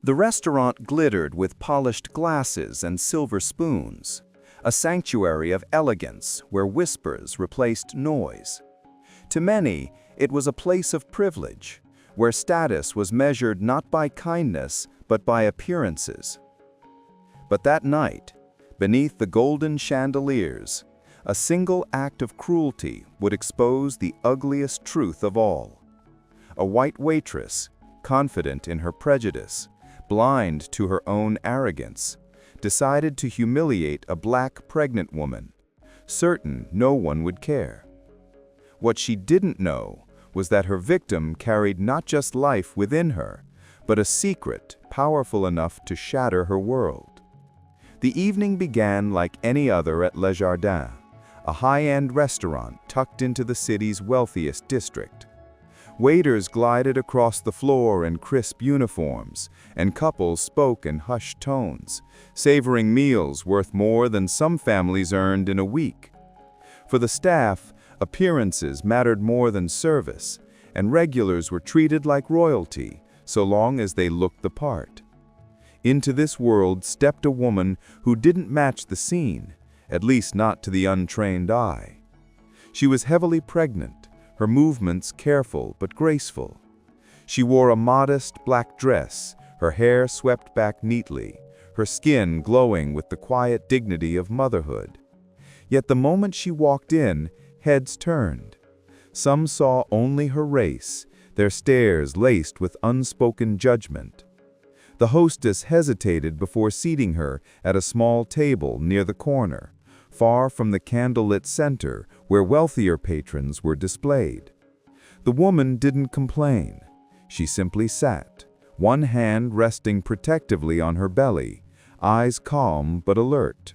The restaurant glittered with polished glasses and silver spoons, a sanctuary of elegance where whispers replaced noise. To many, it was a place of privilege, where status was measured not by kindness but by appearances. But that night, beneath the golden chandeliers, a single act of cruelty would expose the ugliest truth of all. A white waitress, confident in her prejudice, blind to her own arrogance, decided to humiliate a black pregnant woman, certain no one would care. What she didn't know was that her victim carried not just life within her, but a secret powerful enough to shatter her world. The evening began like any other at Le Jardin, a high-end restaurant tucked into the city's wealthiest district. Waiters glided across the floor in crisp uniforms, and couples spoke in hushed tones, savoring meals worth more than some families earned in a week. For the staff, appearances mattered more than service, and regulars were treated like royalty, so long as they looked the part. Into this world stepped a woman who didn't match the scene, at least not to the untrained eye. She was heavily pregnant, her movements careful but graceful. She wore a modest black dress, her hair swept back neatly, her skin glowing with the quiet dignity of motherhood. Yet the moment she walked in, heads turned. Some saw only her race, their stares laced with unspoken judgment. The hostess hesitated before seating her at a small table near the corner, far from the candlelit center where wealthier patrons were displayed. The woman didn't complain. She simply sat, one hand resting protectively on her belly, eyes calm but alert.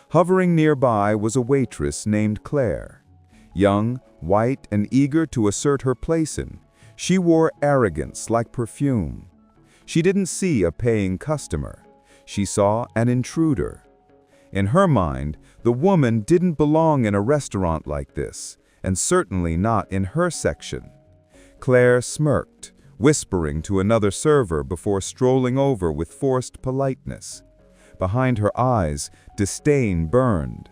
Hovering nearby was a waitress named Claire. Young, white, and eager to assert her place in, she wore arrogance like perfume. She didn't see a paying customer. She saw an intruder. In her mind, the woman didn't belong in a restaurant like this, and certainly not in her section. Claire smirked, whispering to another server before strolling over with forced politeness. Behind her eyes, disdain burned.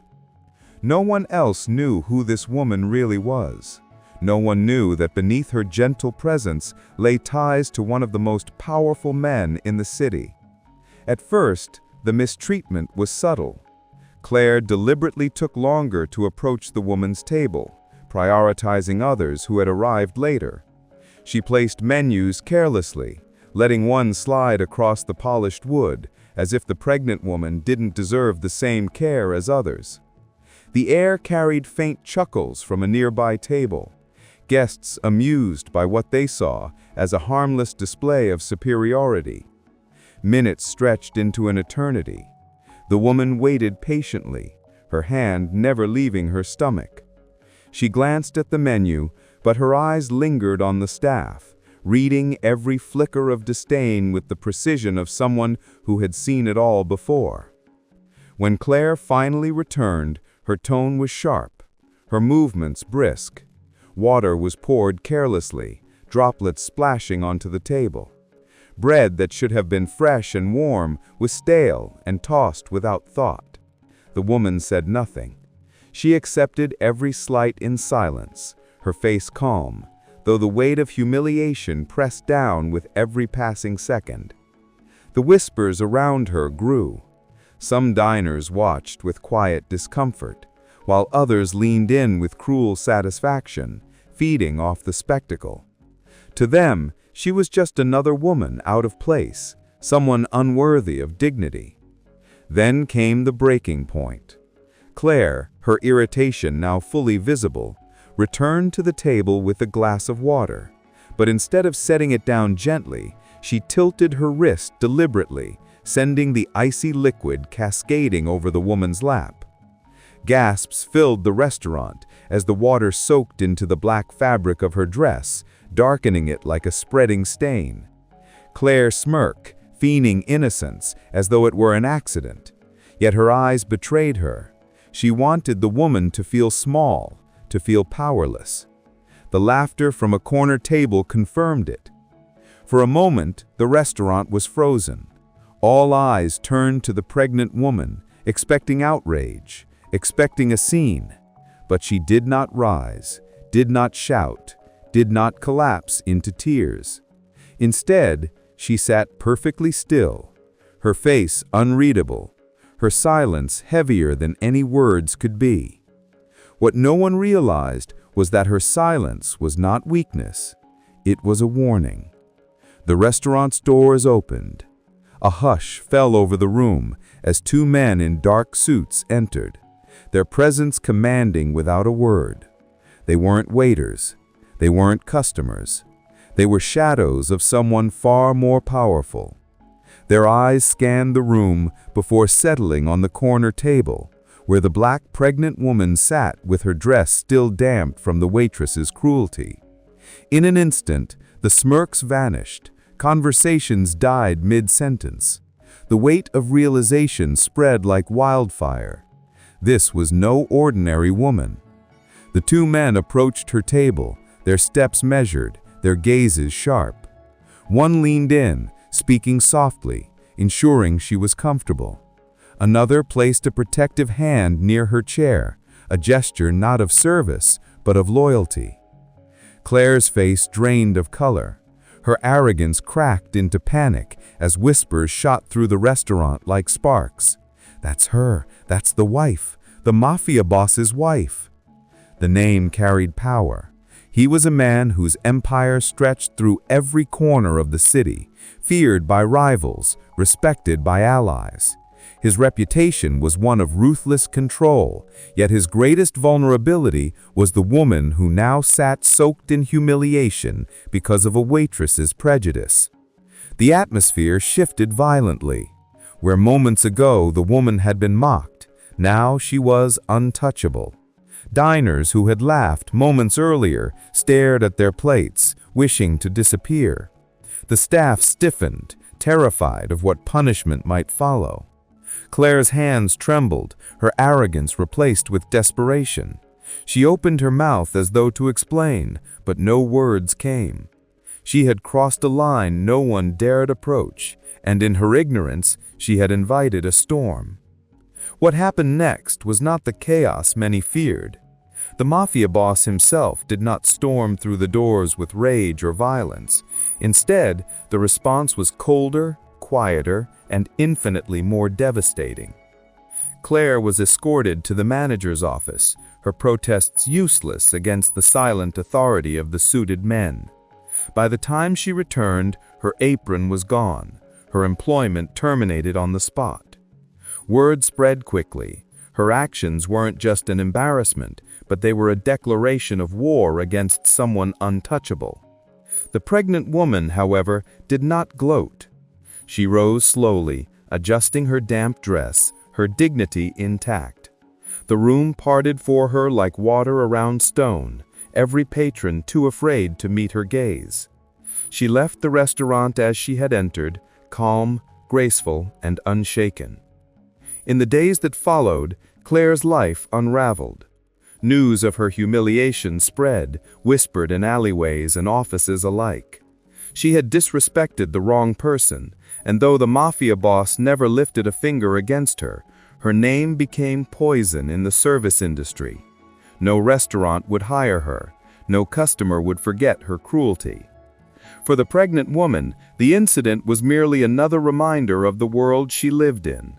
No one else knew who this woman really was. No one knew that beneath her gentle presence lay ties to one of the most powerful men in the city. At first, the mistreatment was subtle. Claire deliberately took longer to approach the woman's table, prioritizing others who had arrived later. She placed menus carelessly, letting one slide across the polished wood, as if the pregnant woman didn't deserve the same care as others. The air carried faint chuckles from a nearby table, guests amused by what they saw as a harmless display of superiority. Minutes stretched into an eternity. The woman waited patiently, her hand never leaving her stomach. She glanced at the menu, but her eyes lingered on the staff, reading every flicker of disdain with the precision of someone who had seen it all before. When Claire finally returned, her tone was sharp, her movements brisk. Water was poured carelessly, droplets splashing onto the table. Bread that should have been fresh and warm was stale and tossed without thought. The woman said nothing. She accepted every slight in silence, her face calm, though the weight of humiliation pressed down with every passing second. The whispers around her grew. Some diners watched with quiet discomfort, while others leaned in with cruel satisfaction, feeding off the spectacle. To them, she was just another woman out of place, someone unworthy of dignity. Then came the breaking point. Claire, her irritation now fully visible, returned to the table with a glass of water, but instead of setting it down gently, she tilted her wrist deliberately, sending the icy liquid cascading over the woman's lap. Gasps filled the restaurant as the water soaked into the black fabric of her dress, darkening it like a spreading stain. Claire smirked, feigning innocence as though it were an accident. Yet her eyes betrayed her. She wanted the woman to feel small, to feel powerless. The laughter from a corner table confirmed it. For a moment, the restaurant was frozen. All eyes turned to the pregnant woman, expecting outrage, expecting a scene. But she did not rise, did not shout, did not collapse into tears. Instead, she sat perfectly still, her face unreadable, her silence heavier than any words could be. What no one realized was that her silence was not weakness, it was a warning. The restaurant's doors opened. A hush fell over the room as two men in dark suits entered, their presence commanding without a word. They weren't waiters, they weren't customers. They were shadows of someone far more powerful. Their eyes scanned the room before settling on the corner table, where the black pregnant woman sat with her dress still damp from the waitress's cruelty. In an instant, the smirks vanished, conversations died mid-sentence. The weight of realization spread like wildfire. This was no ordinary woman. The two men approached her table, their steps measured, their gazes sharp. One leaned in, speaking softly, ensuring she was comfortable. Another placed a protective hand near her chair, a gesture not of service, but of loyalty. Claire's face drained of color. Her arrogance cracked into panic as whispers shot through the restaurant like sparks. "That's her, that's the wife, the Mafia boss's wife." The name carried power. He was a man whose empire stretched through every corner of the city, feared by rivals, respected by allies. His reputation was one of ruthless control, yet his greatest vulnerability was the woman who now sat soaked in humiliation because of a waitress's prejudice. The atmosphere shifted violently. Where moments ago the woman had been mocked, now she was untouchable. Diners who had laughed moments earlier stared at their plates, wishing to disappear. The staff stiffened, terrified of what punishment might follow. Claire's hands trembled, her arrogance replaced with desperation. She opened her mouth as though to explain, but no words came. She had crossed a line no one dared approach, and in her ignorance, she had invited a storm. What happened next was not the chaos many feared. The Mafia boss himself did not storm through the doors with rage or violence. Instead, the response was colder, quieter, and infinitely more devastating. Claire was escorted to the manager's office, her protests useless against the silent authority of the suited men. By the time she returned, her apron was gone, her employment terminated on the spot. Word spread quickly. Her actions weren't just an embarrassment, but they were a declaration of war against someone untouchable. The pregnant woman, however, did not gloat. She rose slowly, adjusting her damp dress, her dignity intact. The room parted for her like water around stone, every patron too afraid to meet her gaze. She left the restaurant as she had entered, calm, graceful, and unshaken. In the days that followed, Claire's life unraveled. News of her humiliation spread, whispered in alleyways and offices alike. She had disrespected the wrong person, and though the Mafia boss never lifted a finger against her, her name became poison in the service industry. No restaurant would hire her, no customer would forget her cruelty. For the pregnant woman, the incident was merely another reminder of the world she lived in.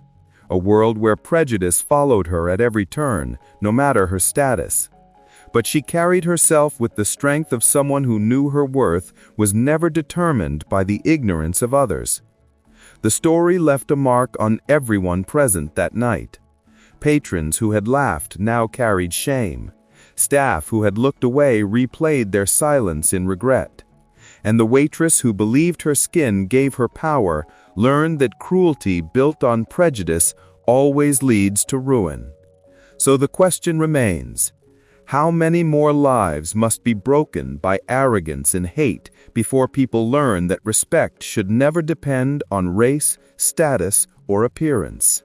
A world where prejudice followed her at every turn, no matter her status. But she carried herself with the strength of someone who knew her worth was never determined by the ignorance of others. The story left a mark on everyone present that night. Patrons who had laughed now carried shame. Staff who had looked away replayed their silence in regret. And the waitress who believed her skin gave her power learned that cruelty built on prejudice always leads to ruin. So the question remains, how many more lives must be broken by arrogance and hate before people learn that respect should never depend on race, status, or appearance?